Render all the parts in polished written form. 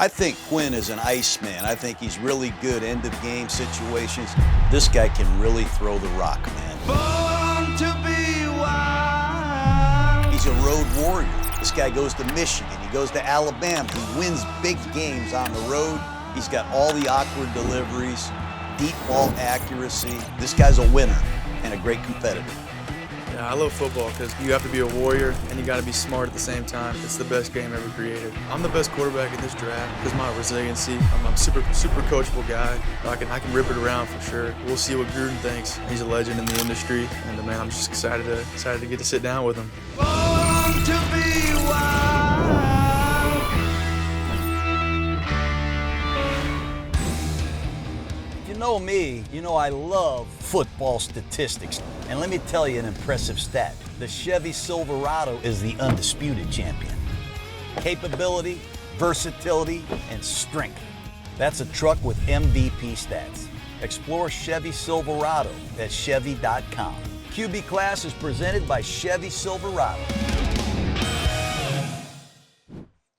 I think Quinn is an ice man. I think he's really good end-of-game situations. This guy can really throw the rock, man. Born to be wild. He's a road warrior. This guy goes to Michigan. He goes to Alabama. He wins big games on the road. He's got all the awkward deliveries, deep ball accuracy. This guy's a winner and a great competitor. Yeah, I love football because you have to be a warrior and you got to be smart at the same time. It's the best game ever created. I'm the best quarterback in this draft because my resiliency. I'm a super coachable guy. I can rip it around for sure. We'll see what Gruden thinks. He's a legend in the industry, and man, I'm just excited to get to sit down with him. Born to be wild. You know me, you know I love football statistics. And let me tell you an impressive stat. The Chevy Silverado is the undisputed champion. Capability, versatility, and strength. That's a truck with MVP stats. Explore Chevy Silverado at Chevy.com. QB Class is presented by Chevy Silverado.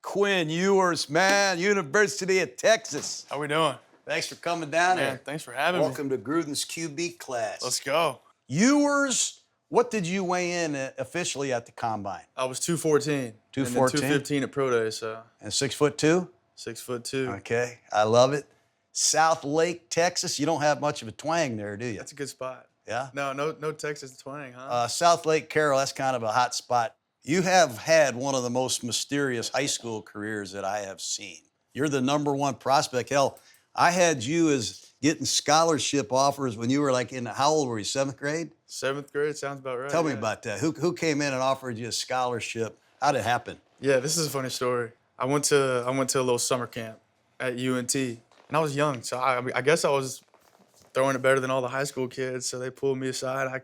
Quinn Ewers, man, University of Texas. How we doing? Thanks for coming down Man, here. thanks for having me. Welcome to Gruden's QB Class. Let's go. Ewers, what did you weigh in officially at the combine? I was 214. 214? And then 215 at Pro Day, so. And 6'2"? 6'2". Okay, I love it. South Lake, Texas. You don't have much of a twang there, do you? That's a good spot. Yeah? No Texas twang, huh? South Lake, Carroll, that's kind of a hot spot. You have had one of the most mysterious high school careers that I have seen. You're the #1 prospect. Hell, I had you as getting scholarship offers when you were like how old were you, 7th grade? 7th grade sounds about right. Tell me about that. Who came in and offered you a scholarship? How did it happen? Yeah, this is a funny story. I went to a little summer camp at UNT, and I was young, so I guess I was throwing it better than all the high school kids. So they pulled me aside. I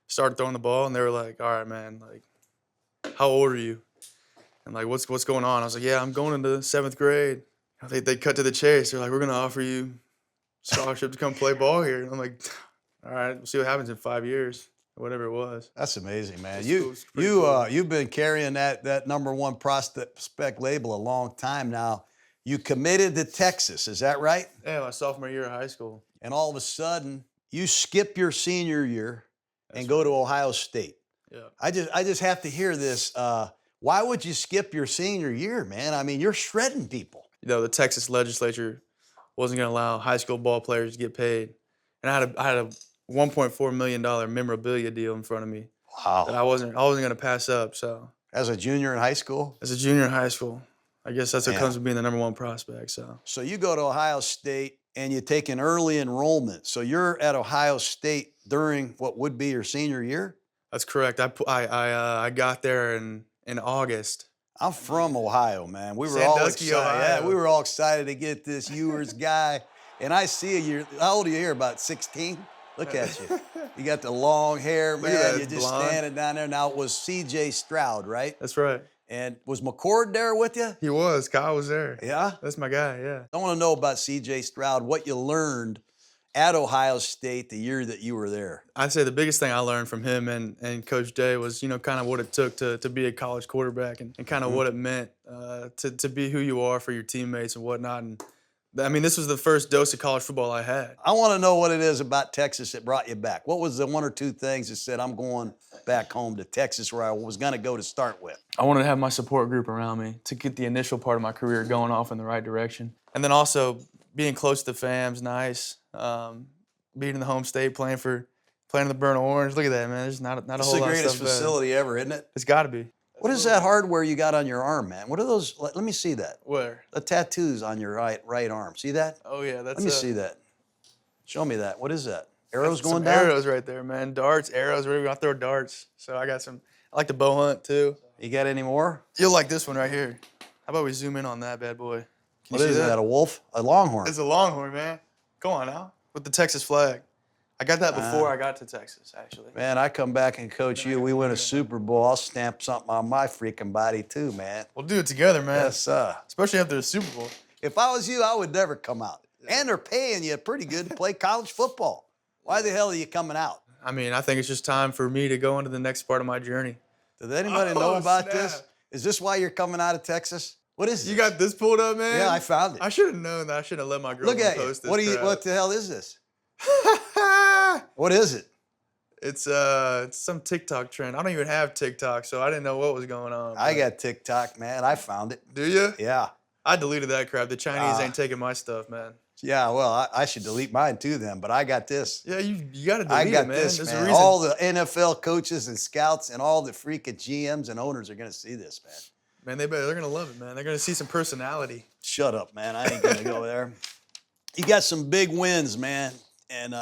started throwing the ball, and they were like, "All right, man, like, how old are you?" And like, what's going on? I was like, "Yeah, I'm going into 7th grade." They cut to the chase. They're like, "We're gonna offer you scholarship to come play ball here." And I'm like, "All right, we'll see what happens in 5 years." Whatever it was. That's amazing, man. It's cool. You've been carrying that #1 prospect label a long time now. You committed to Texas, is that right? Yeah, my sophomore year of high school. And all of a sudden, you skip your senior year and go to Ohio State. Yeah. I just have to hear this. Why would you skip your senior year, man? I mean, you're shredding people. You know, the Texas legislature wasn't going to allow high school ball players to get paid, and I had a $1.4 million memorabilia deal in front of me. Wow. That I wasn't going to pass up. So as a junior in high school? As a junior in high school, I guess that's what Yeah. comes with being the #1 prospect. So you go to Ohio State and you take an early enrollment. So you're at Ohio State during what would be your senior year? That's correct. I got there in August. I'm from Ohio, man. We were Sandusky, all excited. Ohio. Yeah, we were all excited to get this Ewers guy. And I see you. How old are you here? About 16? Look at you. You got the long hair, Look at man. that, You're just blonde. standing down there. Now, it was C.J. Stroud, right? That's right. And was McCord there with you? He was. Kyle was there. Yeah? That's my guy, yeah. I want to know about C.J. Stroud, what you learned at Ohio State the year that you were there. I'd say the biggest thing I learned from him and Coach Day was, kind of what it took to be a college quarterback and kind of what it meant to be who you are for your teammates and whatnot. And I mean, this was the first dose of college football I had. I want to know what it is about Texas that brought you back. What was the 1 or 2 things that said, I'm going back home to Texas where I was going to go to start with? I wanted to have my support group around me to get the initial part of my career going off in the right direction. And then also being close to the fam's nice. Being in the home state, playing in the Burnt Orange. Look at that, man. There's not a whole lot of stuff. It's the greatest facility ever, isn't it? It's got to be. What is that hardware you got on your arm, man? What are those? Let me see that. Where? The tattoos on your right arm. See that? Oh, yeah. That's Let me see that. Show me that. What is that? Arrows going down? Arrows right there, man. Darts, arrows. I throw darts. So I like to bow hunt, too. You got any more? You'll like this one right here. How about we zoom in on that bad boy? Can What you is see that? A wolf? A longhorn? It's a longhorn, man. Come on now. With the Texas flag. I got that before I got to Texas, actually. Man, I come back and coach you. We win a Super Bowl. I'll stamp something on my freaking body too, man. We'll do it together, man. Yes, sir. Especially after the Super Bowl. If I was you, I would never come out. And they're paying you pretty good to play college football. Why the hell are you coming out? I mean, I think it's just time for me to go into the next part of my journey. Does anybody know about snap. this? Is this why you're coming out of Texas? What is this? You got this pulled up, man? Yeah, I found it. I should have known that. I should have let my Look girlfriend at you. post this. What the hell is this? What is it? It's some TikTok trend. I don't even have TikTok, so I didn't know what was going on. I got TikTok, man. I found it. Do you? Yeah. I deleted that crap. The Chinese ain't taking my stuff, man. Yeah, well, I should delete mine too then, but I got this. Yeah, you got to delete I got it, man. this, There's a man. reason. All the NFL coaches and scouts and all the freaking GMs and owners are going to see this, man. Man, they're going to love it, man. They're going to see some personality. Shut up, man. I ain't going to go there. You got some big wins, man. And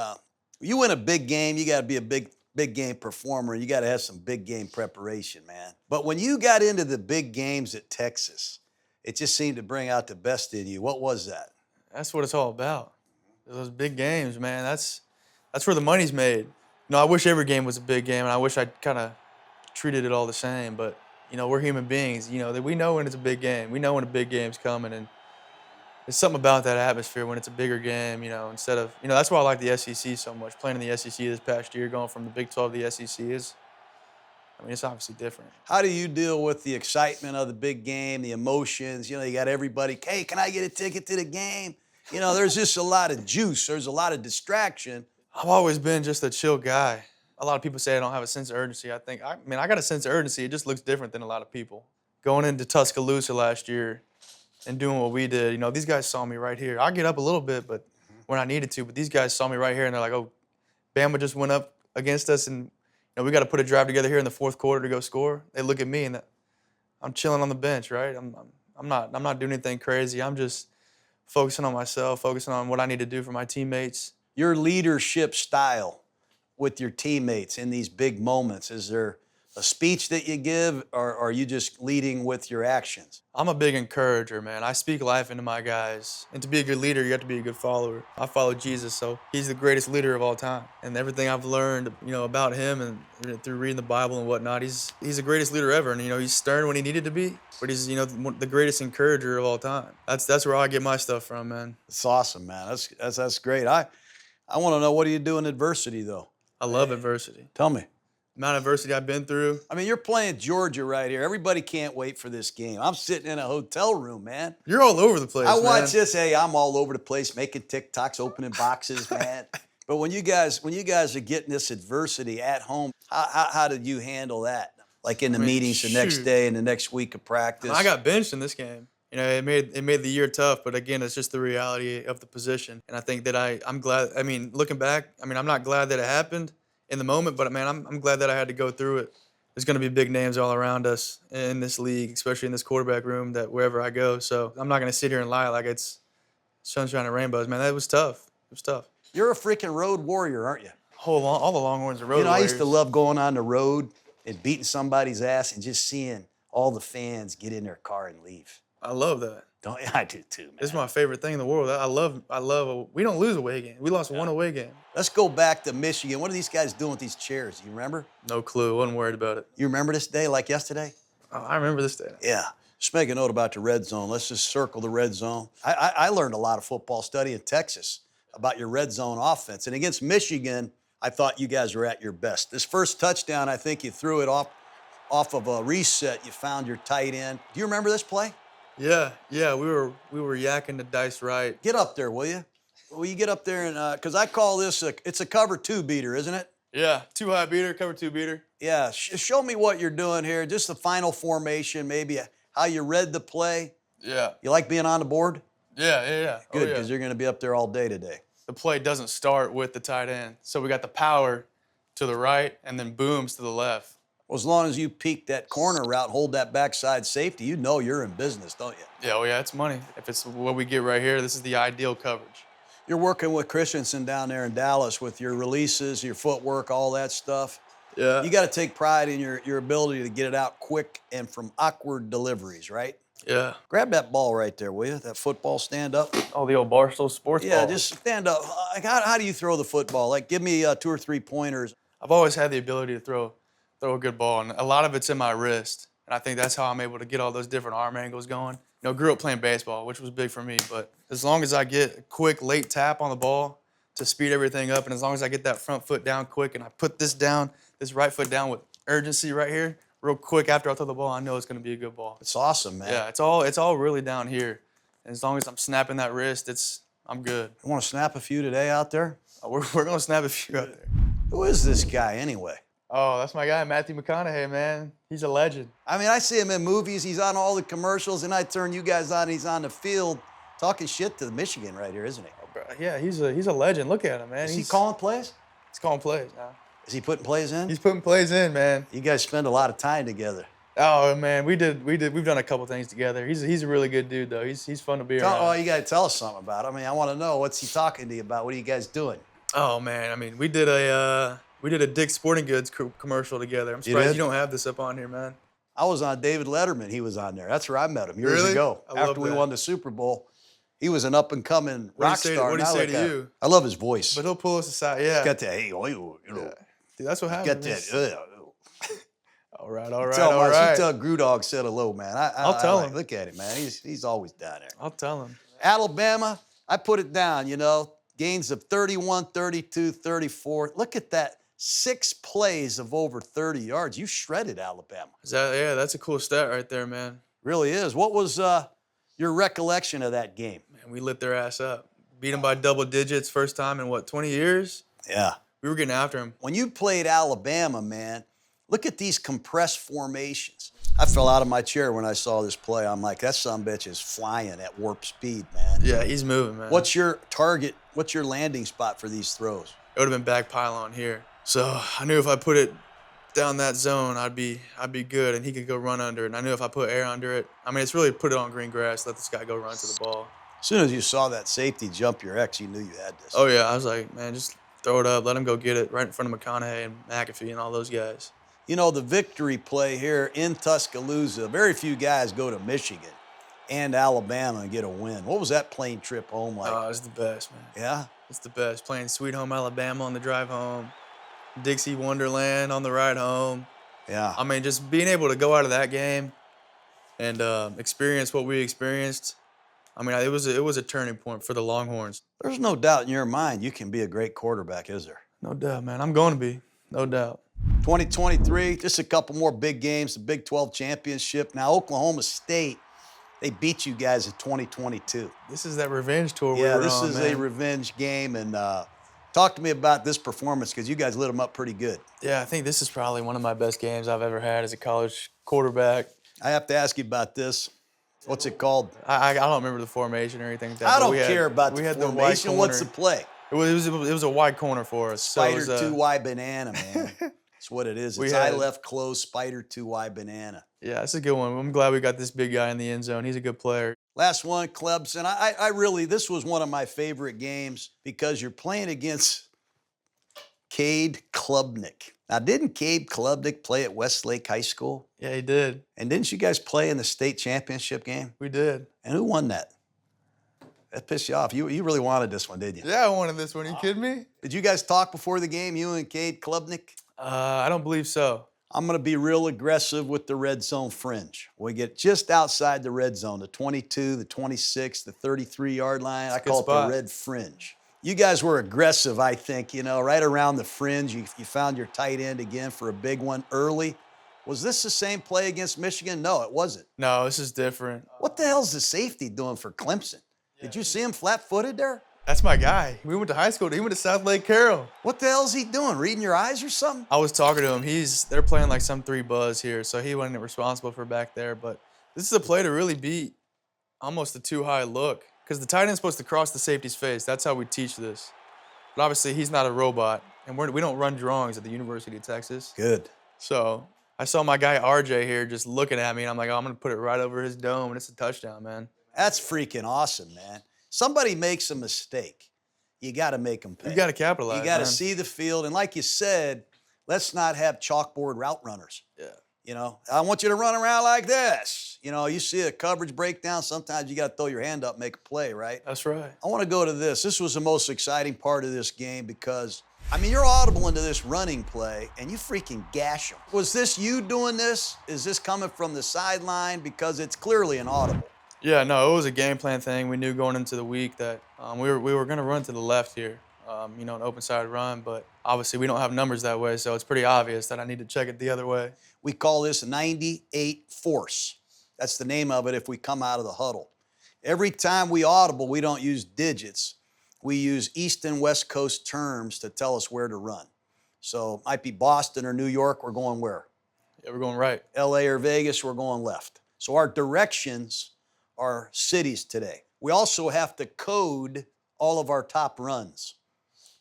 you win a big game, you got to be a big game performer. You got to have some big game preparation, man. But when you got into the big games at Texas, it just seemed to bring out the best in you. What was that? That's what it's all about. Those big games, man. That's where the money's made. I wish every game was a big game, and I wish I kind of treated it all the same. But we're human beings. That we know when it's a big game. We know when a big game's coming, and there's something about that atmosphere when it's a bigger game. Instead of that's why I like the SEC so much. Playing in the SEC this past year, going from the Big 12 to the SEC is. It's obviously different. How do you deal with the excitement of the big game, the emotions? You got everybody, hey, can I get a ticket to the game? There's just a lot of juice. There's a lot of distraction. I've always been just a chill guy. A lot of people say I don't have a sense of urgency. I got a sense of urgency. It just looks different than a lot of people. Going into Tuscaloosa last year and doing what we did, these guys saw me right here. I get up a little bit, but when I needed to, but these guys saw me right here, and they're like, oh, Bama just went up against us, and we got to put a drive together here in the fourth quarter to go score. They look at me, and I'm chilling on the bench, right? I'm not doing anything crazy. I'm just focusing on myself, focusing on what I need to do for my teammates. Your leadership style with your teammates in these big moments, is there a speech that you give, or are you just leading with your actions? I'm a big encourager, man. I speak life into my guys. And to be a good leader, you have to be a good follower. I follow Jesus, so he's the greatest leader of all time. And everything I've learned, about him and through reading the Bible and whatnot, he's the greatest leader ever. And, he's stern when he needed to be, but he's, the greatest encourager of all time. That's where I get my stuff from, man. It's awesome, man. That's great. I want to know, what do you do in adversity, though? I love adversity. Tell me. Amount of adversity I've been through. You're playing Georgia right here. Everybody can't wait for this game. I'm sitting in a hotel room, man. You're all over the place, I watch man. this. Hey, I'm all over the place making TikToks, opening boxes, man. But when you guys are getting this adversity at home, how did you handle that? Like in the meetings the next day and the next week of practice? I got benched in this game. It made the year tough, but again, it's just the reality of the position. And I think that I'm glad. Looking back, I'm not glad that it happened in the moment, but man, I'm glad that I had to go through it. There's going to be big names all around us in this league, especially in this quarterback room, that wherever I go. So I'm not going to sit here and lie like it's sunshine and rainbows, man. That was tough. It was tough. You're a freaking road warrior, aren't you? All the Longhorns are road warriors. I used to love going on the road and beating somebody's ass and just seeing all the fans get in their car and leave. I love that. Don't you? I do too, man. It's my favorite thing in the world. I love. We don't lose away game. We lost one away game. Let's go back to Michigan. What are these guys doing with these chairs? You remember? No clue. Wasn't worried about it. You remember this day like yesterday? Oh, I remember this day. Yeah. Just make a note about the red zone. Let's just circle the red zone. I learned a lot of football study in Texas about your red zone offense. And against Michigan, I thought you guys were at your best. This first touchdown, I think you threw it off of a reset. You found your tight end. Do you remember this play? Yeah. We were yakking the dice right. Get up there, will you? Will you get up there and because I call this it's a cover two beater, isn't it? Yeah, too high beater, cover two beater. Yeah, show me what you're doing here. Just the final formation, maybe how you read the play. Yeah. You like being on the board? Yeah. Good, because you're going to be up there all day today. The play doesn't start with the tight end, so we got the power to the right and then booms to the left. Well, as long as you peek that corner route, hold that backside safety, you know you're in business, don't you? Yeah, it's money. If it's what we get right here, this is the ideal coverage. You're working with Christensen down there in Dallas with your releases, your footwork, all that stuff. Yeah. You got to take pride in your ability to get it out quick and from awkward deliveries, right? Yeah. Grab that ball right there, will you? That football, stand up. Oh, the old Barstool Sports ball. Yeah, just stand up. Like, how do you throw the football? Like, give me 2 or 3 pointers. I've always had the ability to throw a good ball, and a lot of it's in my wrist. And I think that's how I'm able to get all those different arm angles going. Grew up playing baseball, which was big for me, but as long as I get a quick late tap on the ball to speed everything up, and as long as I get that front foot down quick and I put this right foot down with urgency right here, real quick after I throw the ball, I know it's going to be a good ball. It's awesome, man. Yeah, it's all really down here. And as long as I'm snapping that wrist, I'm good. You want to snap a few today out there? We're going to snap a few out there. Who is this guy anyway? Oh, that's my guy, Matthew McConaughey, man. He's a legend. I mean, I see him in movies. He's on all the commercials, and I turn you guys on. He's on the field talking shit to Michigan right here, isn't he? Yeah, he's a legend. Look at him, man. Is he calling plays? He's calling plays now. Is he putting plays in? He's putting plays in, man. You guys spend a lot of time together. Oh man, we've done a couple things together. He's a really good dude though. He's fun to be around. Oh, you got to tell us something about him. I mean, I want to know, what's he talking to you about? What are you guys doing? Oh man, I mean, we did a Dick's Sporting Goods commercial together. I'm surprised you don't have this up on here, man. I was on David Letterman. He was on there. That's where I met him years Really? ago. I love After we that. won the Super Bowl, he was an up-and-coming rock star. What did he say to you? I love his voice. But he'll pull us aside. Yeah. Got that, hey, you know, Yeah. Dude, that's what got happens. that. All right. Tell Gruden said hello, man. I'll tell him. Look at him, man. He's always down there. I'll tell him. Alabama, I put it down, gains of 31, 32, 34. Look at that. 6 plays of over 30 yards. You shredded Alabama. That's a cool stat right there, man. Really is. What was your recollection of that game? Man, we lit their ass up. Beat them by double digits first time in 20 years? Yeah. We were getting after them. When you played Alabama, man, look at these compressed formations. I fell out of my chair when I saw this play. I'm like, that sumbitch is flying at warp speed, man. Yeah, he's moving, man. What's your target? What's your landing spot for these throws? It would have been back pylon here. So I knew if I put it down that zone, I'd be good, and he could go run under it. And I knew if I put air under it, I mean, it's really put it on green grass, let this guy go run to the ball. As soon as you saw that safety jump your ex, you knew you had this. Oh, yeah. I was like, man, just throw it up. Let him go get it right in front of McConaughey and McAfee and all those guys. The victory play here in Tuscaloosa, very few guys go to Michigan and Alabama and get a win. What was that plane trip home like? Oh, it's the best, man. Yeah? It's the best. Playing Sweet Home Alabama on the drive home, Dixie Wonderland on the ride home. Yeah. I mean, just being able to go out of that game and experience what we experienced. I mean, it was a turning point for the Longhorns. There's no doubt in your mind you can be a great quarterback, is there? No doubt, man. I'm going to be. No doubt. 2023, just a couple more big games, the Big 12 championship. Now, Oklahoma State, they beat you guys in 2022. This is that revenge tour we Yeah, were this on, is man. a revenge game. And talk to me about this performance, because you guys lit them up pretty good. Yeah, I think this is probably one of my best games I've ever had as a college quarterback. I have to ask you about this. What's it called? I don't remember the formation or anything like that. I but don't care about the had formation. What's the play? It was a wide corner for us. Spider so it was, 2Y banana, man. That's what it is. It's eye left close, spider 2Y banana. Yeah, that's a good one. I'm glad we got this big guy in the end zone. He's a good player. Last one, Clemson. I really, this was one of my favorite games because you're playing against Cade Klubnik. Now, didn't Cade Klubnik play at Westlake High School? Yeah, he did. And didn't you guys play in the state championship game? We did. And who won that? That pissed you off. You really wanted this one, didn't you? Yeah, I wanted this one. Are you kidding me? Did you guys talk before the game, you and Cade Klubnik? I don't believe so. I'm going to be real aggressive with the red zone fringe. We get just outside the red zone, the 22, the 26, the 33-yard line. I call it the red fringe. You guys were aggressive, I think, right around the fringe. You found your tight end again for a big one early. Was this the same play against Michigan? No, it wasn't. No, this is different. What the hell's the safety doing for Clemson? Did you see him flat-footed there? That's my guy. We went to high school. He went to South Lake Carroll. What the hell's he doing? Reading your eyes or something? I was talking to him. They're playing like some 3 buzz here, so he wasn't responsible for back there. But this is a play to really beat almost a too high look because the tight end's supposed to cross the safety's face. That's how we teach this. But obviously, he's not a robot, and we don't run drawings at the University of Texas. Good. So I saw my guy RJ here just looking at me, and I'm like, oh, I'm going to put it right over his dome, and it's a touchdown, man. That's freaking awesome, man. Somebody makes a mistake. You got to make them pay. You got to capitalize. You got to man. see the field. And like you said, let's not have chalkboard route runners. Yeah. I want you to run around like this. You see a coverage breakdown. Sometimes you got to throw your hand up, make a play, right? That's right. I want to go to this. This was the most exciting part of this game because, you're audible into this running play, and you freaking gash them. Was this you doing this? Is this coming from the sideline? Because it's clearly an audible. Yeah, no, it was a game plan thing. We knew going into the week that we were going to run to the left here. an open side run. But obviously we don't have numbers that way, so it's pretty obvious that I need to check it the other way. We call this 98 force. That's the name of it if we come out of the huddle. Every time we audible, we don't use digits. We use East and West Coast terms to tell us where to run. So it might be Boston or New York, we're going where? Yeah, we're going right. LA or Vegas, we're going left. So our directions are cities today. We also have to code all of our top runs.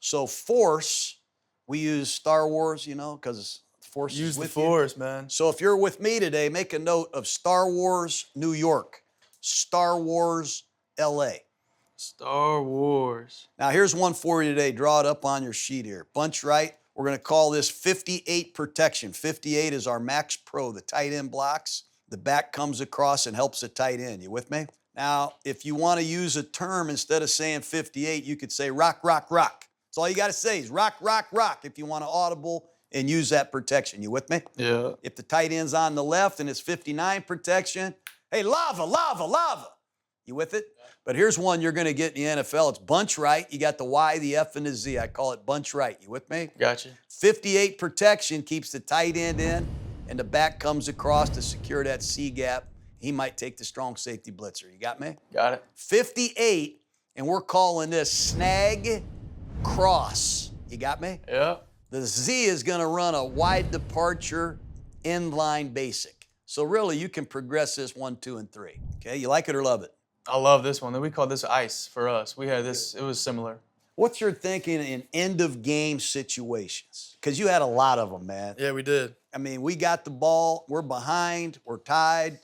So force, we use Star Wars, because force Use is the with force, you. man. So if you're with me today, make a note of Star Wars New York, Star Wars LA. Star Wars. Now here's one for you today. Draw it up on your sheet here. Bunch right. We're going to call this 58 protection. 58 is our max pro, the tight end blocks. The back comes across and helps the tight end. You with me? Now, if you want to use a term instead of saying 58, you could say rock, rock, rock. That's all you got to say is rock, rock, rock if you want to audible and use that protection. You with me? Yeah. If the tight end's on the left and it's 59 protection, hey, lava, lava, lava. You with it? But here's one you're going to get in the NFL. It's bunch right. You got the Y, the F, and the Z. I call it bunch right. You with me? Gotcha. 58 protection keeps the tight end in, and the back comes across to secure that C gap. He might take the strong safety blitzer. You got me? Got it. 58, and we're calling this snag cross. You got me? Yeah. The Z is going to run a wide departure inline basic. So really, you can progress this 1, 2, and 3. Okay, you like it or love it? I love this one. We called this ice for us. We had this, it was similar. What's your thinking in end-of-game situations? Because you had a lot of them, man. Yeah, we did. I mean, we got the ball, we're behind, we're tied,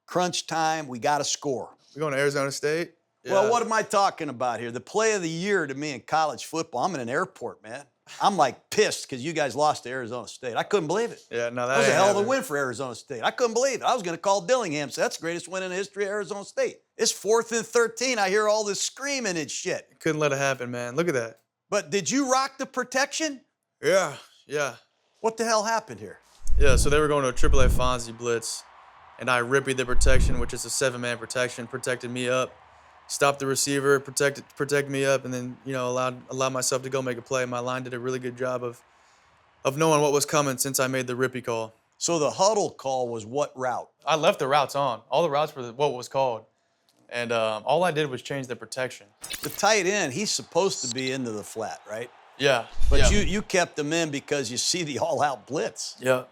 crunch time, we got to score. We going to Arizona State? Yeah. Well, what am I talking about here? The play of the year to me in college football, I'm in an airport, man. I'm like pissed because you guys lost to Arizona State. I couldn't believe it. Yeah, no, That was a hell of a win for Arizona State. I couldn't believe it. I was going to call Dillingham, say that's the greatest win in the history of Arizona State. It's 4th and 13. I hear all this screaming and shit. Couldn't let it happen, man. Look at that. But did you rock the protection? Yeah. What the hell happened here? Yeah, so they were going to a AAA Fonzie blitz, and I rippied the protection, which is a 7-man protection, protected me up, stopped the receiver, protect me up, and then, allowed myself to go make a play. My line did a really good job of knowing what was coming since I made the rippy call. So the huddle call was what route? I left the routes on. All the routes were what was called. And all I did was change the protection. The tight end, he's supposed to be into the flat, right? Yeah. But yeah. you kept him in because you see the all-out blitz. Yeah.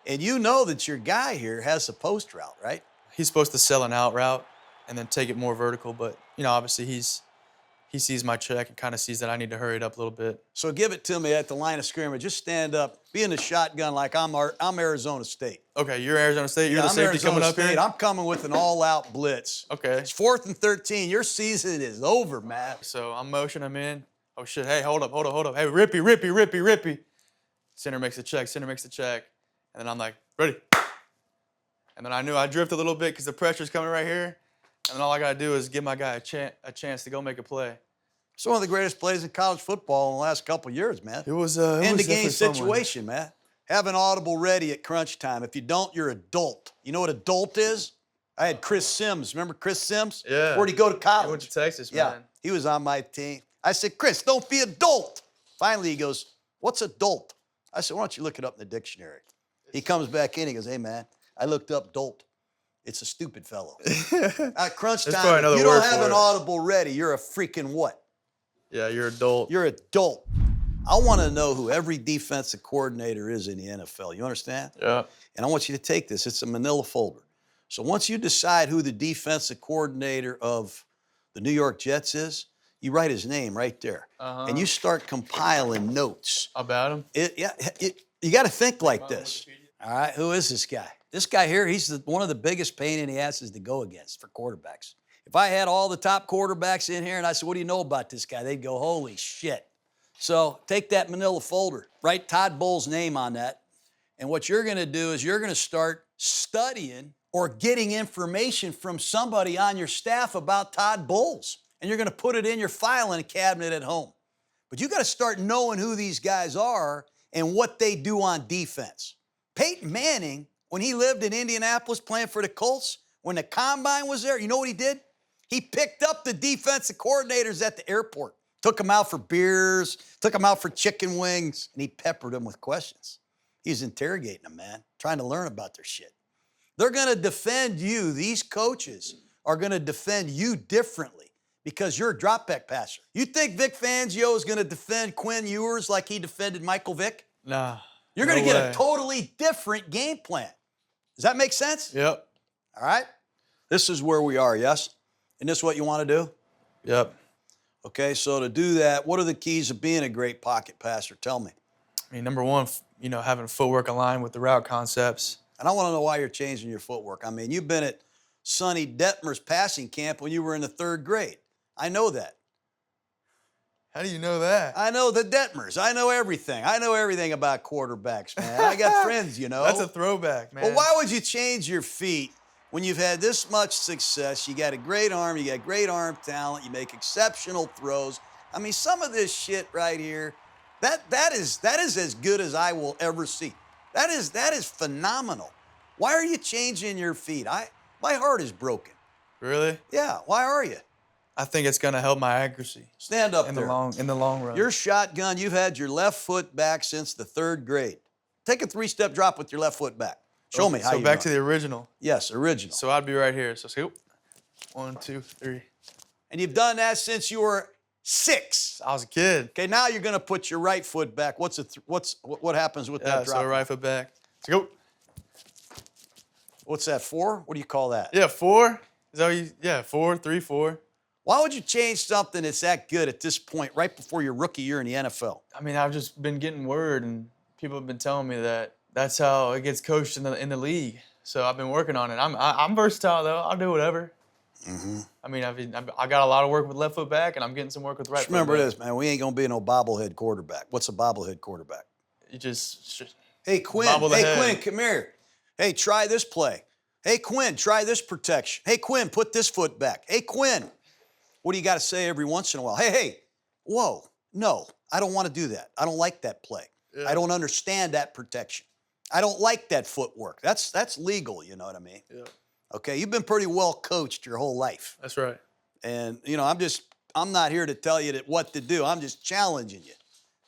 And you know that your guy here has a post route, right? He's supposed to sell an out route and then take it more vertical. But, obviously he sees my check and kind of sees that I need to hurry it up a little bit. So give it to me at the line of scrimmage. Just stand up, be in the shotgun like I'm Arizona State. Okay, you're Arizona State. You're the I'm safety Arizona coming up State. here? I'm coming with an all-out blitz. Okay. It's 4th and 13. Your season is over, Matt. So I'm motioning him in. Oh, shit. Hey, hold up. Hey, rippy. Center makes the check. And then I'm like, ready. And then I knew I drift a little bit because the pressure's coming right here. And then all I got to do is give my guy a chance to go make a play. It's one of the greatest plays in college football in the last couple of years, man. It was end-of-game definitely fun one. situation, man. Have an audible ready at crunch time. If you don't, you're a dolt. You know what a dolt is? I had Chris Sims. Remember Chris Sims? Yeah. Where'd he go to college? He went to Texas, Yeah. man. He was on my team. I said, Chris, don't be a dolt. Finally, he goes, what's a dolt? I said, why don't you look it up in the dictionary? He comes back in. He goes, hey, man, I looked up dolt. It's a stupid fellow. At crunch There's time, probably if another you don't word have for an it. audible ready, you're a freaking what? Yeah, you're an adult. You're a dolt. I want to know who every defensive coordinator is in the NFL. You understand? Yeah. And I want you to take this. It's a manila folder. So once you decide who the defensive coordinator of the New York Jets is, you write his name right there. Uh-huh. And you start compiling notes. About him? You got to think like this. All right, who is this guy? This guy here, he's one of the biggest pain in the asses to go against for quarterbacks. If I had all the top quarterbacks in here and I said, what do you know about this guy? They'd go, holy shit. So take that manila folder, write Todd Bowles' name on that. And what you're going to do is you're going to start studying or getting information from somebody on your staff about Todd Bowles. And you're going to put it in your filing cabinet at home. But you got to start knowing who these guys are and what they do on defense. Peyton Manning, when he lived in Indianapolis playing for the Colts, when the combine was there, you know what he did? He picked up the defensive coordinators at the airport, Took them out for beers, took them out for chicken wings, and he peppered them with questions. He was interrogating them, man, trying to learn about their shit. They're going to defend you. These coaches are going to defend you differently because you're a drop back passer. You think Vic Fangio is going to defend Quinn Ewers like he defended Michael Vick? Nah. You're going to no get way. a totally different game plan. Does that make sense? Yep. All right? This is where we are, yes? And this is what you want to do? Yep. Okay, so to do that, what are the keys of being a great pocket passer? Tell me. I mean, number one, having footwork aligned with the route concepts. And I want to know why you're changing your footwork. I mean, you've been at Sonny Detmer's passing camp when you were in the 3rd grade. I know that. How do you know that? I know the Detmers. I know everything. I know everything about quarterbacks, man. I got friends, you know. That's a throwback, man. Well, why would you change your feet when you've had this much success? You got a great arm. You got great arm talent. You make exceptional throws. I mean, some of this shit right here, that is as good as I will ever see. That is phenomenal. Why are you changing your feet? My heart is broken. Really? Yeah, why are you? I think it's gonna help my accuracy Stand up in there. the long run. Your shotgun, you've had your left foot back since the 3rd grade. Take a 3-step drop with your left foot back. Show me how you So back run. to the original. Yes, original. So I'd be right here. So scoop. 1, 2, 3. And you've done that since you were 6. I was a kid. Okay, now you're going to put your right foot back. What happens with Yeah. that drop? So right foot back. Scoop. What's that, 4? What do you call that? Yeah. 4. Is that what you? Yeah. 4, 3, 4. Why would you change something that's that good at this point, right before your rookie year in the NFL? I mean, I've just been getting word, and people have been telling me that that's how it gets coached in the league. So I've been working on it. I'm versatile though. I'll do whatever. Mm-hmm. I mean, I got a lot of work with left foot back, and I'm getting some work with right Just foot remember back. this, man. We ain't going to be no bobblehead quarterback. What's a bobblehead quarterback? You just Hey, Quinn. Bobble the Hey, head. Quinn, come here. Hey, try this play. Hey, Quinn, try this protection. Hey, Quinn, put this foot back. Hey, Quinn. What do you got to say every once in a while? Hey, whoa, no, I don't want to do that. I don't like that play. Yeah. I don't understand that protection. I don't like that footwork. That's legal, you know what I mean? Yeah. Okay, you've been pretty well coached your whole life. That's right. And, I'm not here to tell you what to do. I'm just challenging you.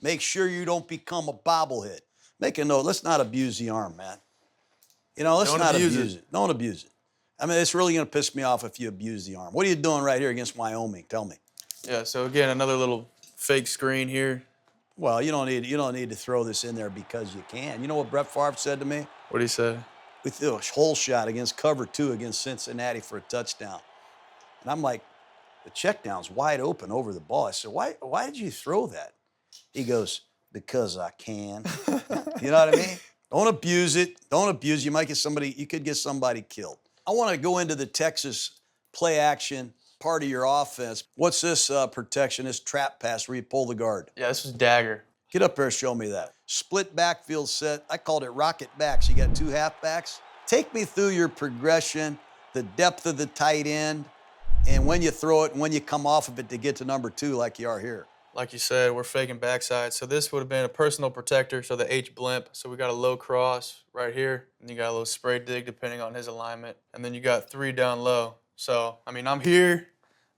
Make sure you don't become a bobblehead. Make a note. Let's not abuse the arm, man. Let's Don't not abuse abuse it. Don't abuse it. I mean, it's really going to piss me off if you abuse the arm. What are you doing right here against Wyoming? Tell me. Yeah. So again, another little fake screen here. Well, you don't need to throw this in there because you can. You know what Brett Favre said to me? What do you say? We threw a hole shot against cover 2 against Cincinnati for a touchdown. And I'm like, the check down's wide open over the ball. I said, why did you throw that? He goes, because I can. You know what I mean? Don't abuse it. Don't abuse it. You could get somebody killed. I want to go into the Texas play action part of your offense. What's this protection, this trap pass where you pull the guard? Yeah, this was dagger. Get up there and show me that. Split backfield set. I called it rocket backs. You got 2 halfbacks. Take me through your progression, the depth of the tight end, and when you throw it and when you come off of it to get to number 2 like you are here. Like you said, we're faking backside. So this would have been a personal protector, so the H blimp. So we got a low cross right here, and you got a little spray dig depending on his alignment. And then you got 3 down low. So, I mean, I'm here.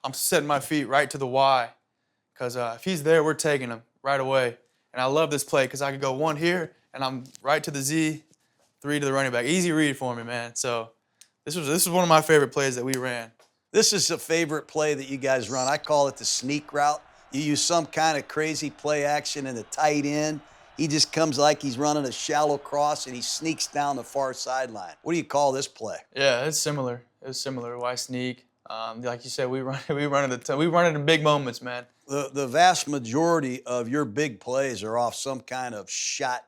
I'm setting my feet right to the Y. Because if he's there, we're taking him right away. And I love this play because I could go 1 here, and I'm right to the Z, 3 to the running back. Easy read for me, man. So this was one of my favorite plays that we ran. This is a favorite play that you guys run. I call it the sneak route. You use some kind of crazy play action in the tight end. He just comes like he's running a shallow cross, and he sneaks down the far sideline. What do you call this play? Yeah, it's similar. It was similar. Why sneak? Like you said, we run it in big moments, man. The vast majority of your big plays are off some kind of shot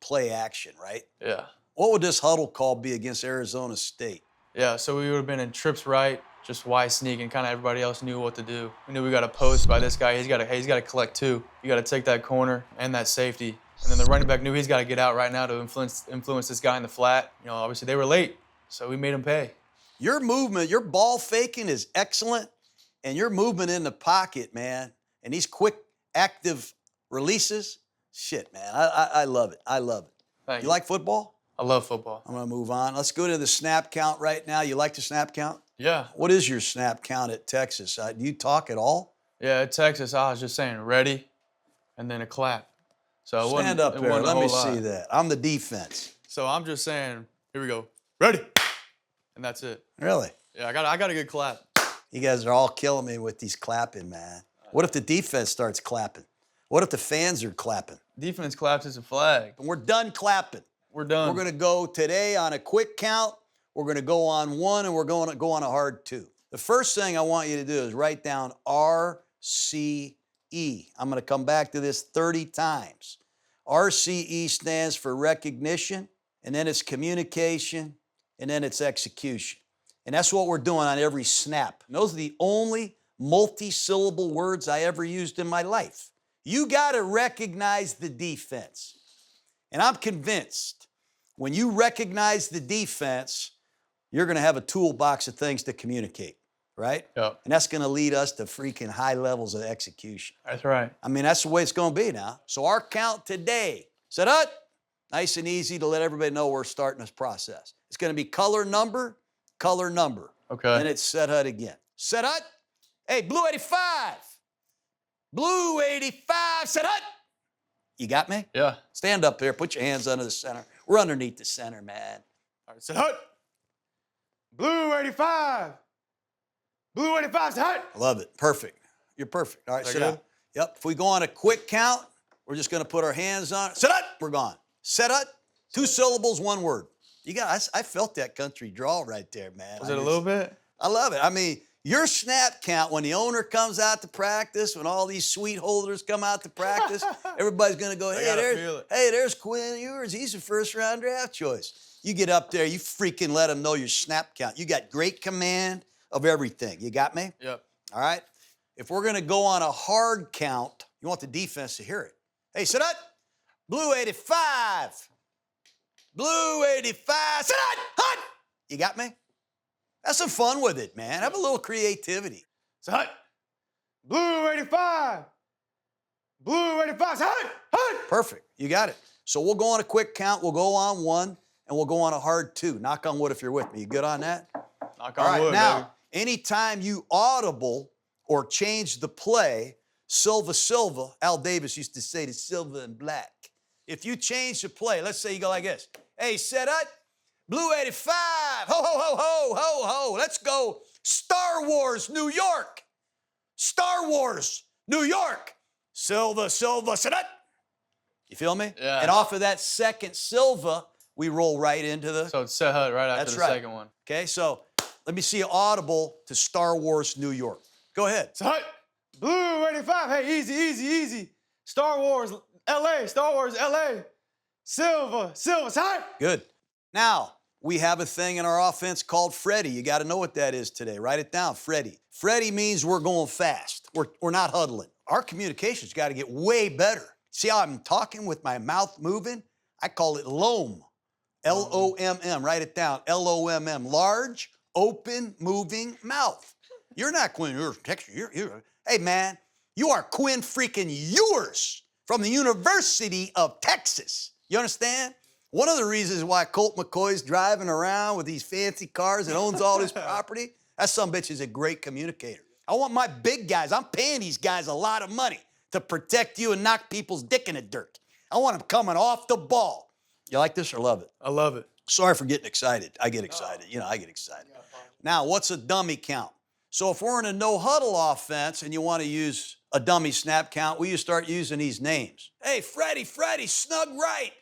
play action, right? Yeah. What would this huddle call be against Arizona State? Yeah, so we would have been in trips right, just Y sneak, and kind of everybody else knew what to do. We knew we got a post by this guy. He's got to collect 2. You got to take that corner and that safety. And then the running back knew he's got to get out right now to influence this guy in the flat. Obviously they were late, so we made him pay. Your movement, your ball faking is excellent, and your movement in the pocket, man, and these quick, active releases, shit, man, I love it. I love it. Thank You like football? I love football. I'm going to move on. Let's go to the snap count right now. You like the snap count? Yeah. What is your snap count at Texas? Do you talk at all? Yeah, at Texas, I was just saying ready, and then a clap. So it Stand wasn't, up it there. wasn't a Let me whole see lot. that. I'm the defense. So I'm just saying, here we go, ready, and that's it. Really? Yeah, I got a good clap. You guys are all killing me with these clapping, man. What if the defense starts clapping? What if the fans are clapping? Defense claps as a flag. And we're done clapping. We're done. We're going to go today on a quick count. We're going to go on one, and we're going to go on a hard two. The first thing I want you to do is write down RCE. I'm going to come back to this 30 times. RCE stands for recognition, and then it's communication, and then it's execution. And that's what we're doing on every snap. And those are the only multi-syllable words I ever used in my life. You got to recognize the defense. And I'm convinced when you recognize the defense, you're going to have a toolbox of things to communicate, right? Yep. And that's going to lead us to freaking high levels of execution. That's right. I mean, that's the way it's going to be now. So our count today, set up, nice and easy to let everybody know we're starting this process. It's going to be color number, color number. Okay. Then it's set hut again. Set hut. Hey, blue 85. Blue 85, set hut. You got me? Yeah. Stand up there, put your hands under the center. We're underneath the center, man. All right, set hut. Blue 85. Blue 85, set hut. I love it. Perfect. You're perfect. All right, Is sit that up. Yep. If we go on a quick count, we're just going to put our hands on it. Set hut. We're gone. Set hut. 2 syllables, 1 word. You got. I felt that country drawl right there, man. Was it a little bit? I love it. I mean, your snap count, when the owner comes out to practice, when all these sweet holders come out to practice, everybody's going to go, there's Quinn Ewers. He's a first-round draft choice. You get up there, you freaking let them know your snap count. You got great command of everything. You got me? Yep. All right? If we're going to go on a hard count, you want the defense to hear it. Hey, sit up. Blue 85. Blue 85. Sit up. Hut. You got me? Have some fun with it, man. Have a little creativity. Hut. Blue 85. Blue 85. Hut. Hut. Perfect. You got it. So we'll go on a quick count. We'll go on 1, and we'll go on a hard 2. Knock on wood if you're with me. You good on that? Knock All on right. wood, Now, baby. anytime you audible or change the play, Silva, Al Davis used to say the silver and black. If you change the play, let's say you go like this. Hey, set up. Blue 85, ho, ho, ho, ho, ho, ho. Let's go Star Wars, New York. Star Wars, New York. Silva, set up. You feel me? Yeah. And off of that second Silva, we roll right into the... So it's set hut right after That's the right. second one. Okay, so let me see you audible to Star Wars, New York. Go ahead. Set hut. Blue 85. Hey, easy. Star Wars, LA. Star Wars, LA. Silva, set hut. Good. Now, we have a thing in our offense called Freddie. You got to know what that is today. Write it down, Freddie. Freddie means we're going fast. We're not huddling. Our communication's got to get way better. See how I'm talking with my mouth moving? I call it LOM. L-O-M-M. Write it down. L-O-M-M. Large, open, moving mouth. You're not Quinn Ewers. Hey, man, you are Quinn freaking Ewers from the University of Texas. You understand? One of the reasons why Colt McCoy's driving around with these fancy cars and owns all this property, that sumbitch is a great communicator. I want my big guys, I'm paying these guys a lot of money to protect you and knock people's dick in the dirt. I want them coming off the ball. You like this or love it? I love it. Sorry for getting excited. I get excited. I get excited. Now, what's a dummy count? So if we're in a no-huddle offense and you want to use a dummy snap count, we start using these names. Hey, Freddie, snug right.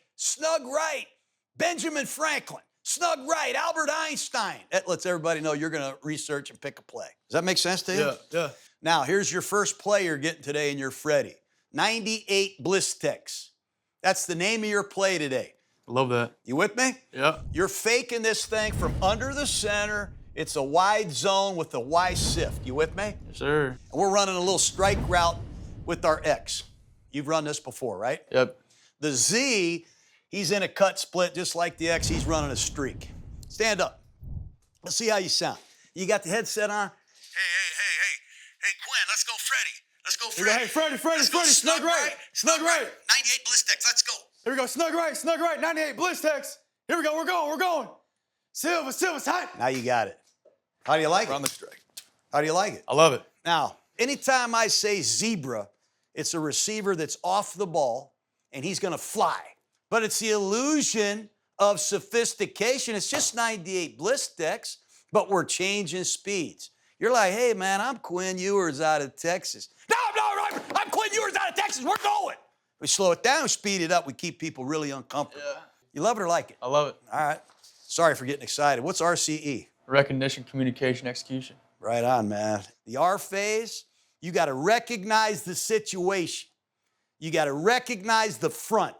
Benjamin Franklin, snug right. Albert Einstein. That lets everybody know you're going to research and pick a play. Does that make sense to you? Yeah. Now, here's your first play you're getting today in your Freddie. 98 Blistex. That's the name of your play today. Love that. You with me? Yeah. You're faking this thing from under the center. It's a wide zone with a Y sift. You with me? Yes, sir. And we're running a little strike route with our X. You've run this before, right? Yep. The Z, he's in a cut split just like the X. He's running a streak. Stand up. Let's see how you sound. You got the headset on? Hey, Quinn, let's go Freddie. Let's go Freddie. Hey, Freddie, snug right. 98 Blistex, let's go. Here we go, snug right. 98 Blistex. Here we go, we're going. Silva's hot. Now you got it. How do you like We're on it? the strike. How do you like it? I love it. Now, Anytime I say zebra, it's a receiver that's off the ball and he's going to fly. But it's the illusion of sophistication. It's just 98 bliss decks, but we're changing speeds. You're like, hey, man, I'm Quinn Ewers out of Texas. No, I'm Quinn Ewers out of Texas. We're going. We slow it down, speed it up. We keep people really uncomfortable. Yeah. You love it or like it? I love it. All right. Sorry for getting excited. What's RCE? Recognition, communication, execution. Right on, man. The R phase, you got to recognize the situation. You got to recognize the front.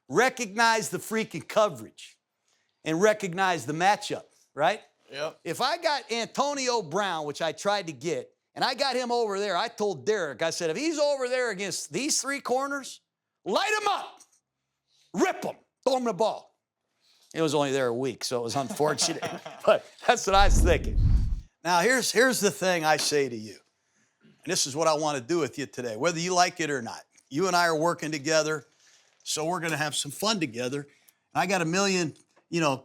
Recognize the freaking coverage. And recognize the matchup, right? Yep. If I got Antonio Brown, which I tried to get, and I got him over there, I told Derek, I said, if he's over there against these three corners, light him up. Rip him. Throw him the ball. It was only there a week, so it was unfortunate. But that's what I was thinking. Now, here's the thing I say to you. And this is what I want to do with you today, whether you like it or not. You and I are working together, so we're going to have some fun together. I got a million,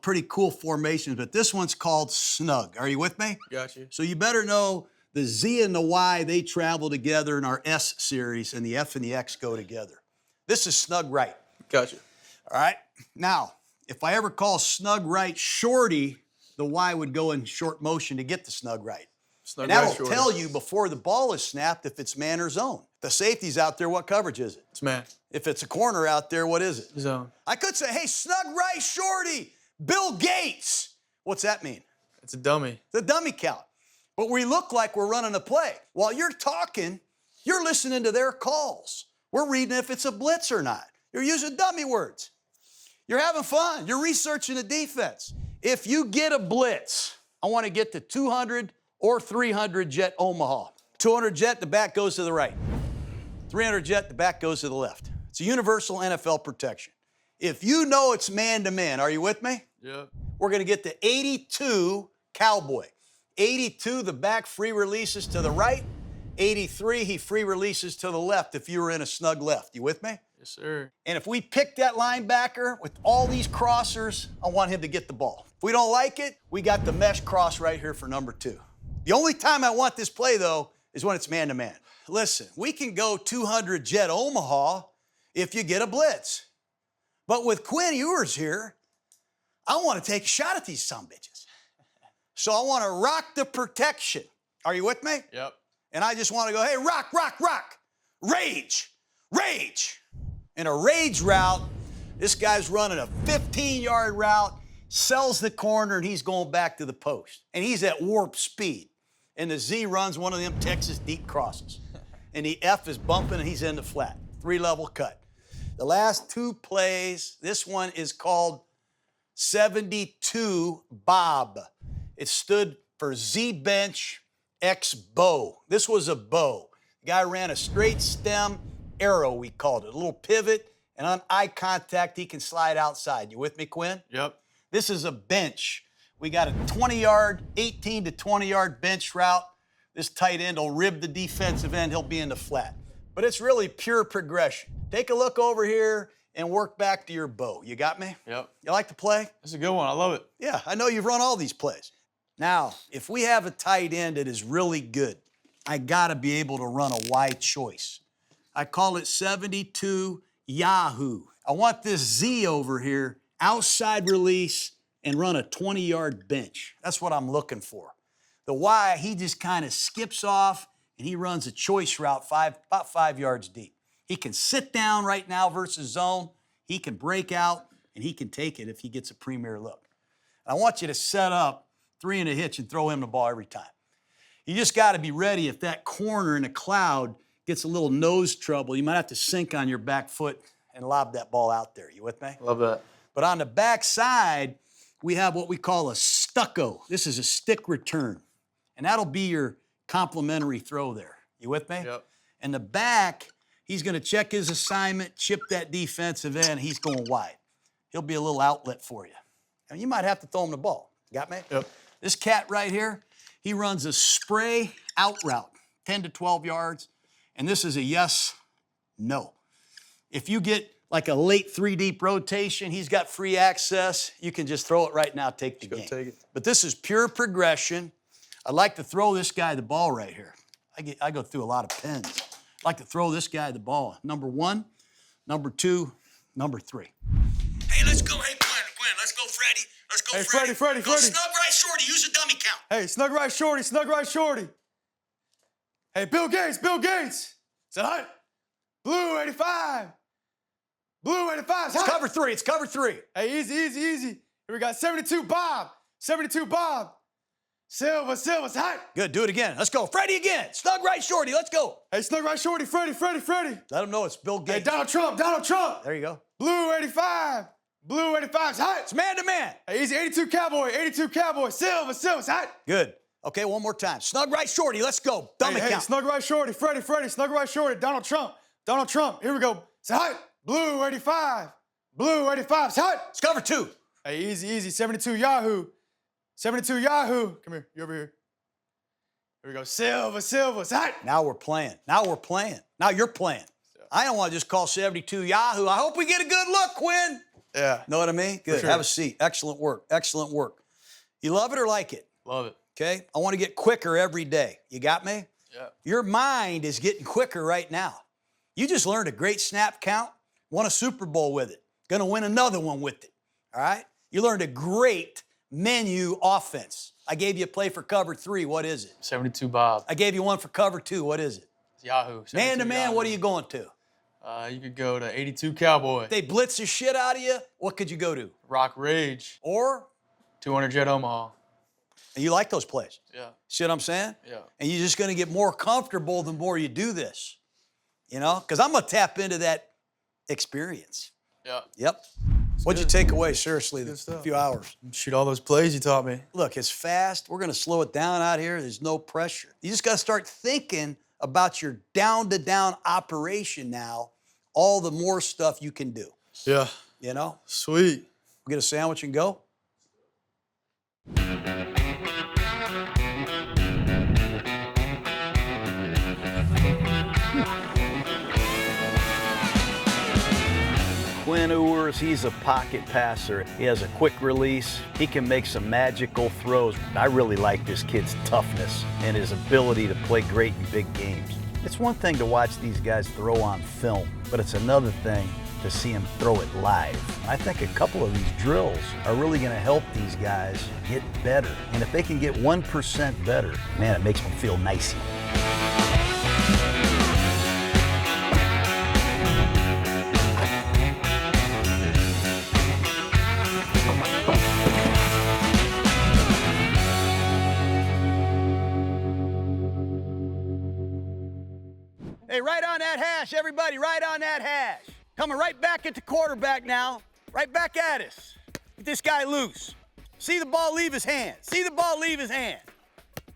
pretty cool formations, but this one's called snug. Are you with me? Got you. So you better know the Z and the Y, they travel together in our S series, and the F and the X go together. This is snug right. Got you. All right? Now, if I ever call snug right shorty, the Y would go in short motion to get the snug right. Snug And that'll right, shorty. tell you before the ball is snapped if it's man or zone. If the safety's out there, what coverage is it? It's man. If it's a corner out there, what is it? Zone. I could say, hey, snug right shorty, Bill Gates. What's that mean? It's a dummy. The dummy count. But we look like we're running a play. While you're talking, you're listening to their calls. We're reading if it's a blitz or not. You're using dummy words. You're having fun. You're researching the defense. If you get a blitz, I want to get to 200 or 300 jet Omaha. 200 jet, the back goes to the right. 300 jet, the back goes to the left. It's a universal NFL protection. If you know it's man-to-man, are you with me? Yep. We're going to get to 82 Cowboy. 82, the back free releases to the right. 83, he free releases to the left if you were in a snug left. You with me? Yes, sir. And if we pick that linebacker with all these crossers, I want him to get the ball. If we don't like it, we got the mesh cross right here for number 2. The only time I want this play, though, is when it's man-to-man. Listen, we can go 200 jet Omaha if you get a blitz. But with Quinn Ewers here, I want to take a shot at these sumbitches. So I want to rock the protection. Are you with me? Yep. And I just want to go, hey, rock, rock, rock. Rage, rage. In a rage route, this guy's running a 15-yard route, sells the corner, and he's going back to the post. And he's at warp speed. And the Z runs one of them Texas deep crosses. And the F is bumping, and he's in the flat. 3-level cut. The last 2 plays, this one is called 72 Bob. It stood for Z bench X bow. This was a bow. The guy ran a straight stem arrow, we called it. A little pivot, and on eye contact, he can slide outside. You with me, Quinn? Yep. This is a bench. We got a 20-yard, 18 to 20-yard bench route. This tight end will rib the defensive end. He'll be in the flat. But it's really pure progression. Take a look over here and work back to your bow. You got me? Yep. You like the play? That's a good one. I love it. Yeah, I know you've run all these plays. Now, if we have a tight end that is really good, I got to be able to run a wide choice. I call it 72 Yahoo. I want this Z over here, outside release, and run a 20-yard bench. That's what I'm looking for. The Y, he just kind of skips off, and he runs a choice route about 5 yards deep. He can sit down right now versus zone. He can break out, and he can take it if he gets a premier look. I want you to set up 3 in a hitch and throw him the ball every time. You just got to be ready if that corner in a cloud gets a little nose trouble. You might have to sink on your back foot and lob that ball out there. You with me? Love that. But on the back side, we have what we call a stucco. This is a stick return. And that'll be your complimentary throw there. You with me? Yep. And the back, he's going to check his assignment, chip that defensive end. He's going wide. He'll be a little outlet for you. And you might have to throw him the ball. Got me? Yep. This cat right here, he runs a spray out route, 10 to 12 yards. And this is a yes, no. If you get like a late 3-deep rotation, he's got free access. You can just throw it right now, take the game. Take it. But this is pure progression. I'd like to throw this guy the ball right here. I go through a lot of pens. I like to throw this guy the ball. Number 1, number 2, number 3. Hey, let's go. Hey, Quinn, let's go, Freddie. Let's go, Hey, Freddie. Freddie. Go snug right shorty. Use a dummy count. Hey, snug right shorty. Hey, Bill Gates. Said hi. Blue 85. It's cover 3. It's cover 3. Hey, easy. Here we got 72 Bob. Silver, it's hot. Good. Do it again. Let's go. Freddie again. Snug right shorty. Let's go. Hey, snug right shorty, Freddie. Let him know it's Bill Hey, Gates. Donald Trump. There you go. Blue 85. It's hot. It's man to man. Hey, easy. 82 Cowboy. Silver, it's hot. Good. Okay, one more time. Snug right shorty. Let's go. Dummy Hey, count. snug right shorty, Freddie. Snug right shorty, Donald Trump. Here we go. It's hot. Blue 85. It's hot. It's cover 2. Hey, easy. 72 Yahoo. Come here. You over here. Here we go. Silver, it's hot. Now we're playing. Now you're playing. I don't want to just call 72 Yahoo. I hope we get a good look, Quinn. Yeah. Know what I mean? Good. Sure. Have a seat. Excellent work. You love it or like it? Love it. Okay? I want to get quicker every day. You got me? Yeah. Your mind is getting quicker right now. You just learned a great snap count, won a Super Bowl with it. Gonna win another one with it. All right? You learned a great menu offense. I gave you a play for cover 3. What is it? 72 Bob. I gave you one for cover 2. What is it? Yahoo. Man to man, Yahoo. what are you going to? You could go to 82 Cowboy. If they blitz the shit out of you, what could you go to? Rock Rage. Or, 200 Jet Omaha. and you like those plays. Yeah. See what I'm saying? Yeah. And you're just going to get more comfortable the more you do this. You know? Because I'm going to tap into that experience. Yeah. Yep. What'd you take away, seriously, the stuff. few hours? Shoot all those plays you taught me. Look, it's fast. We're going to slow it down out here. There's no pressure. You just got to start thinking about your down-to-down operation now, all the more stuff you can do. Yeah. You know? Sweet. We'll get a sandwich and go. Quinn Ewers, he's a pocket passer. He has a quick release. He can make some magical throws. I really like this kid's toughness and his ability to play great in big games. It's one thing to watch these guys throw on film, but it's another thing to see him throw it live. I think a couple of these drills are really going to help these guys get better. And if they can get 1% better, man, it makes me feel nicey. Hey, right on that hash, everybody, right on that hash. Coming right back at the quarterback now, right back at us. Get this guy loose. See the ball leave his hand. See the ball leave his hand.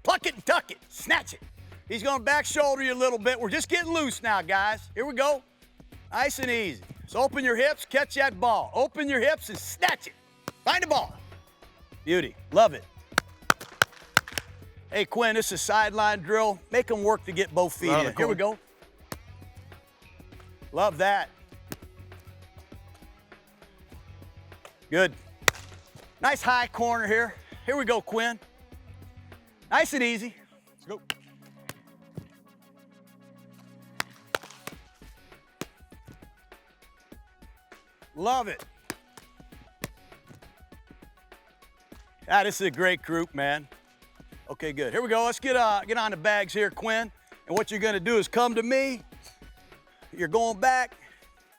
Pluck it and tuck it. Snatch it. He's going to back shoulder you a little bit. We're just getting loose now, guys. Here we go. Nice and easy. So open your hips, catch that ball. Open your hips and snatch it. Find the ball. Beauty. Love it. Hey, Quinn, this is a sideline drill. Make them work to get both feet in. Here we go. Love that. Good. Nice high corner here. Here we go, Quinn. Nice and easy. Let's go. Love it. Ah, this is a great group, man. Okay, good. Here we go. Let's get on the bags here, Quinn. And what you're gonna do is come to me. You're going back.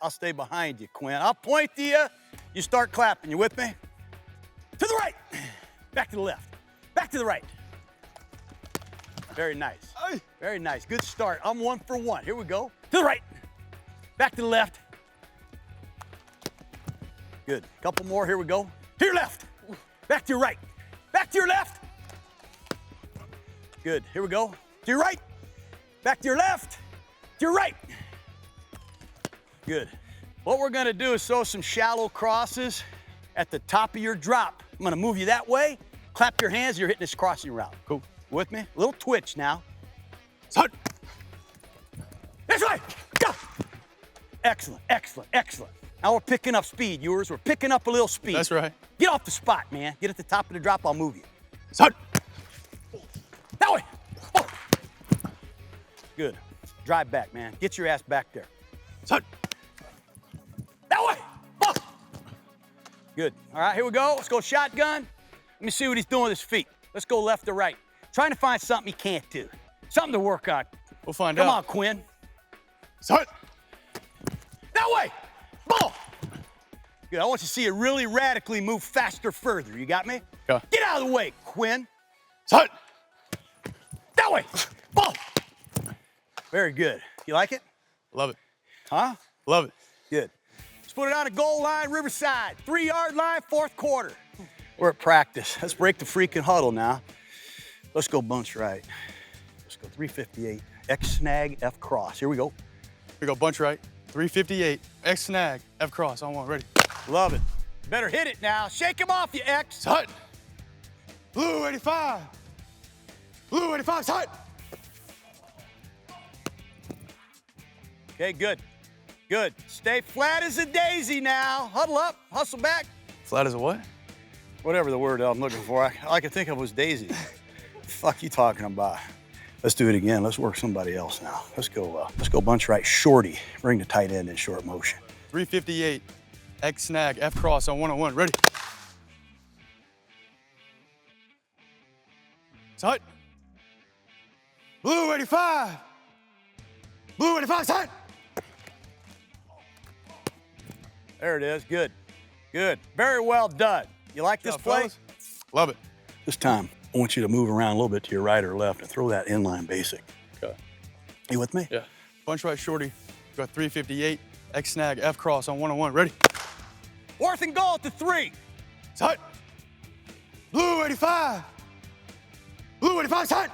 I'll stay behind you, Quinn. I'll point to you. You start clapping. You with me? To the right. Back to the left. Back to the right. Very nice. Very nice. Good start. I'm 1 for 1. Here we go. To the right. Back to the left. Good. Couple more. Here we go. To your left. Back to your right. Back to your left. Good. Here we go. To your right. Back to your left. To your right. Good. What we're gonna do is throw some shallow crosses at the top of your drop. I'm gonna move you that way. Clap your hands, you're hitting this crossing route. Cool. With me? A little twitch now. Start. This way. Go. Excellent, excellent, excellent. Now we're picking up speed, Ewers. We're picking up a little speed. That's right. Get off the spot, man. Get at the top of the drop, I'll move you. Start. That way. Oh. Good. Drive back, man. Get your ass back there. Set. That way. Ball. Good. All right, here we go. Let's go shotgun. Let me see what he's doing with his feet. Let's go left to right. Trying to find something he can't do. Something to work on. We'll find out. Come on, Quinn. Set. That way. Ball. Good. I want you to see it really radically move faster, further. You got me? Yeah. Get out of the way, Quinn. Set. That way. Ball. Very good. You like it? Love it. Huh? Love it. Good. Let's put it on a goal line, Riverside. 3-yard line, fourth quarter. We're at practice. Let's break the freaking huddle now. Let's go bunch right. Let's go 358. X snag, F cross. Here we go. Here we go, bunch right. 358. X snag. F cross. On one. Ready. Love it. Better hit it now. Shake him off, you X. Set. Blue 85. Blue 85. Set. Okay, good. Good. Stay flat as a daisy now. Huddle up. Hustle back. Flat as a what? Whatever the word I'm looking for. All I could think of was daisy. Fuck you talking about? Let's do it again. Let's work somebody else now. Let's go bunch right. Shorty. Bring the tight end in short motion. 358. X snag. F cross on 1-on-1. Ready. Set. Blue 85. Blue 85. Set. There it is. Good. Good. Very well done. You like this play? Fellas? Love it. This time, I want you to move around a little bit to your right or left and throw that inline basic. Okay. You with me? Yeah. Bunch right shorty. Got 358. X snag. F cross on 1-on-1. Ready. Fourth and goal at the 3. Set. Blue 85. Blue 85. Set.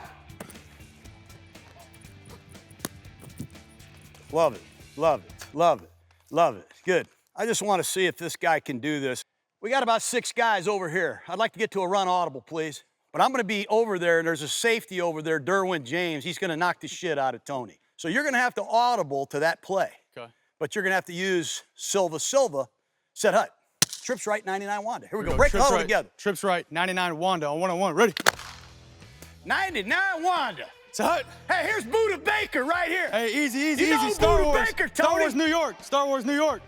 Love it. Love it. Love it. Love it. Good. I just want to see if this guy can do this. We got about 6 guys over here. I'd like to get to a run audible, please. But I'm going to be over there, and there's a safety over there, Derwin James. He's going to knock the shit out of Tony. So you're going to have to audible to that play. Okay. But you're going to have to use Silva, set hut. Trips right, 99 Wanda. Here we go. Break the Trips huddle right. together. Trips right. 99 Wanda on 1-on-1. Ready. 99 Wanda. Set. Hey, here's Buddha Baker right here. Hey, easy, easy, You know easy. Star Buddha Wars. Baker, Star Tony. Wars, New York. Star Wars, New York.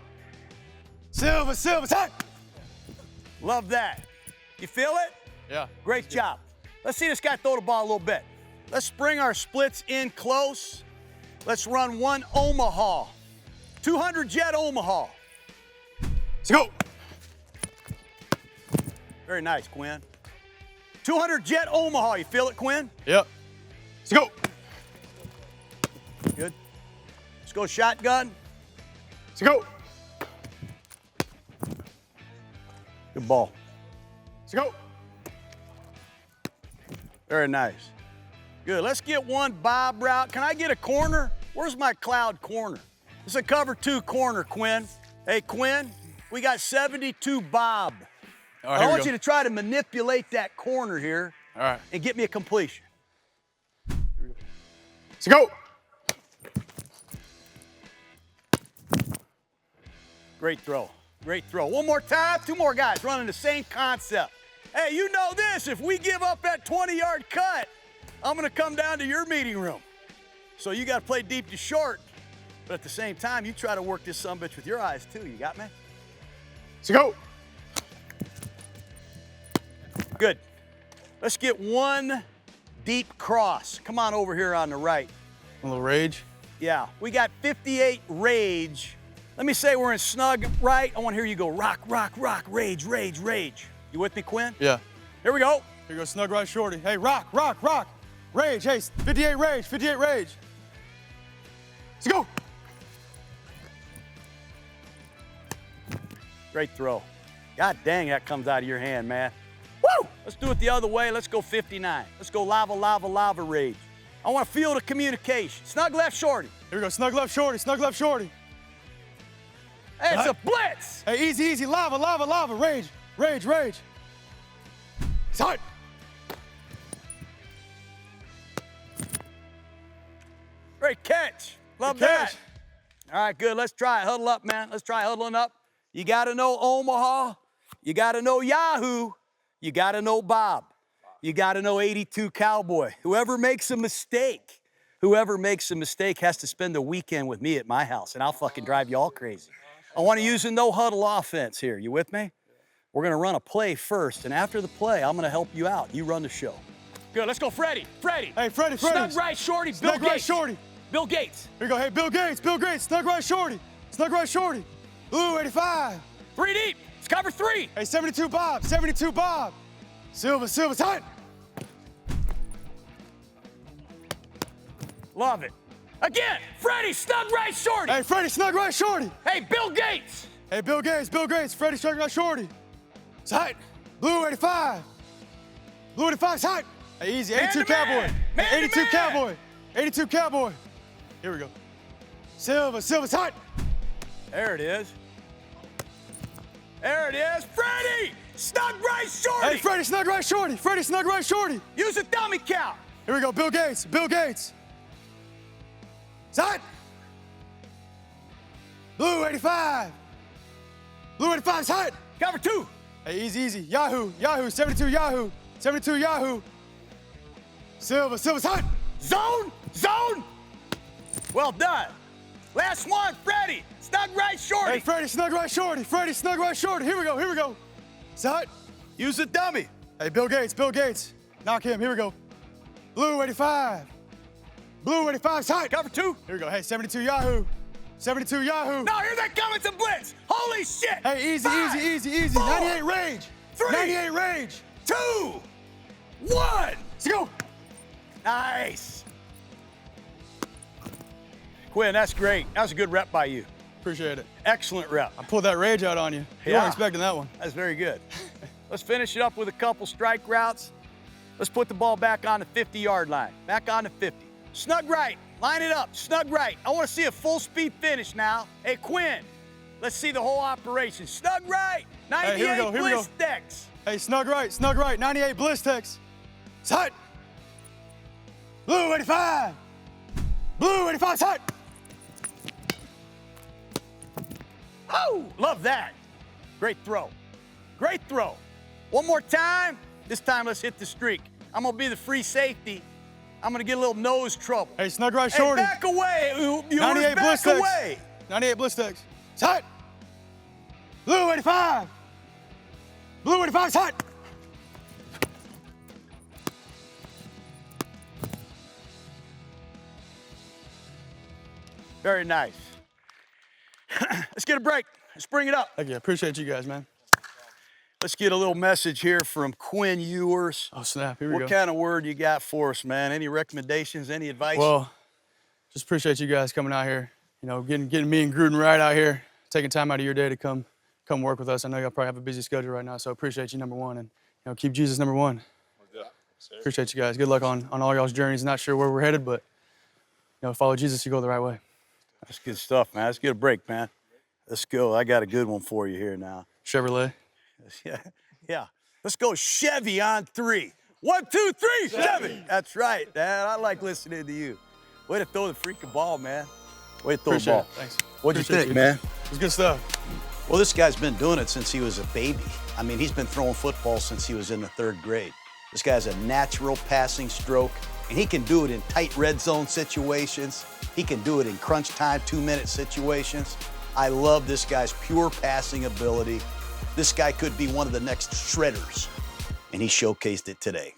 Silver, set. Love that. You feel it? Yeah. Great job. Let's see this guy throw the ball a little bit. Let's bring our splits in close. Let's run one Omaha. 200 jet Omaha. Let's go. Very nice, Quinn. 200 jet Omaha. You feel it, Quinn? Yep. Let's go. Good. Let's go shotgun. Let's go. Good ball. Let's go. Very nice. Good. Let's get one Bob route. Can I get a corner? Where's my cloud corner? It's a cover 2 corner, Quinn. Hey, Quinn, we got 72 Bob. All right, I here want we you to try to manipulate that corner here go. All right. and get me a completion. Let's go. Great throw. Great throw. One more time. 2 more guys running the same concept. Hey, you know this. If we give up that 20-yard cut, I'm going to come down to your meeting room. So you got to play deep to short. But at the same time, you try to work this sumbitch with your eyes, too. You got me? Let's go. Good. Let's get one deep cross. Come on over here on the right. A little rage. Yeah, we got 58 rage. Let me say we're in snug right. I want to hear you go rock, rock, rock, rage, rage, rage. You with me, Quinn? Yeah. Here we go. Here goes snug right shorty. Hey, rock, rock, rock. Rage. Hey, 58 rage, 58 rage. Let's go. Great throw. God dang, that comes out of your hand, man. Woo! Let's do it the other way. Let's go 59. Let's go lava, lava, lava rage. I want to feel the communication. Snug left shorty. Here we go. Snug left shorty. Snug left shorty. Hey, it's a blitz. Hey, easy, easy. Lava, lava, lava. Rage, rage, rage. Start. Great catch. Love Good that. catch. All right, good. Let's try it. Huddle up, man. Let's try huddling up. You got to know Omaha. You got to know Yahoo. You got to know Bob. You got to know 82 Cowboy. Whoever makes a mistake, Whoever makes a mistake has to spend a weekend with me at my house, and I'll fucking drive you all crazy. I want to use a no-huddle offense here. You with me? We're going to run a play first, and after the play, I'm going to help you out. You run the show. Good, let's go, Freddie. Freddie. Hey, Freddie. Snug right, shorty. Bill Snug Gates. right, shorty. Bill Gates. Here we go. Hey, Bill Gates. Snug right, shorty. Snug right, shorty. Blue 85. 3 deep. It's cover 3. Hey, 72 Bob. Silver, tight. Love it. Again, Freddie, snug right, shorty. Hey, Freddie, snug right, shorty. Hey, Bill Gates. Hey, Bill Gates. Freddie, snug right, shorty. Tight. Blue 85. Blue 85, tight. Hey, easy. 82 Cowboy. Hey, 82 Cowboy. 82 Cowboy. Here we go. Silver, tight. There it is. There it is. Freddie, snug right, shorty. Hey, Freddie, snug right, shorty. Freddie, snug right, shorty. Use a dummy count. Here we go. Bill Gates. Tight. Blue 85. Blue 85, tight. Cover 2. Hey, easy. Yahoo. 72 Yahoo. Silver, tight. Zone. Well done. Last one, Freddie, snug right, shorty. Hey, Freddie, snug right, shorty. Here we go. Tight. Use a dummy. Hey, Bill Gates. Knock him. Here we go. Blue 85. Tight. Cover 2. Here we go. Hey, 72 Yahoo. No, here they come. It's a blitz. Holy shit. Hey, easy. 4, 98 range. 3, 98 range. 2, 1. Let's go. Nice. Quinn, that's great. That was a good rep by you. Appreciate it. Excellent rep. I pulled that rage out on you. You Yeah. weren't expecting that one. That's very good. Let's finish it up with a couple strike routes. Let's put the ball back on the 50-yard line. Back on the 50. Snug right. Line it up. Snug right. I want to see a full speed finish now. Hey, Quinn, let's see the whole operation. Snug right. 98 here we go. bliss decks. Hey, snug right. 98 Blistex. Tight. Blue 85. Tight. Oh, love that. Great throw. One more time. This time, let's hit the streak. I'm going to be the free safety. I'm going to get a little nose trouble. Hey, snug right, shorty. Hey, back away. You 98 back Blistex. away. 98 Blistex. Tight. Blue 85. Tight. Very nice. Let's get a break. Let's bring it up. Thank you. Appreciate you guys, man. Let's get a little message here from Quinn Ewers. Oh, snap. Here we go. What kind of word you got for us, man? Any recommendations, any advice? Well, just appreciate you guys coming out here. You know, getting me and Gruden right out here, taking time out of your day to come work with us. I know y'all probably have a busy schedule right now, so appreciate you, number one, and keep Jesus number one. Appreciate you guys. Good luck on all y'all's journeys. Not sure where we're headed, but follow Jesus, you go the right way. That's good stuff, man. Let's get a break, man. Let's go. I got a good one for you here now. Chevrolet. Yeah. Let's go Chevy on 3. 1, 2, 3, Chevy. That's right, man. I like listening to you. Way to throw the freaking ball, man. Way to throw the ball. Thanks. What'd you Appreciate think, man? It was good stuff. Well, this guy's been doing it since he was a baby. I mean, he's been throwing football since he was in the 3rd grade. This guy's a natural passing stroke, and he can do it in tight red zone situations. He can do it in crunch time, 2-minute situations. I love this guy's pure passing ability. This guy could be one of the next shredders, and he showcased it today.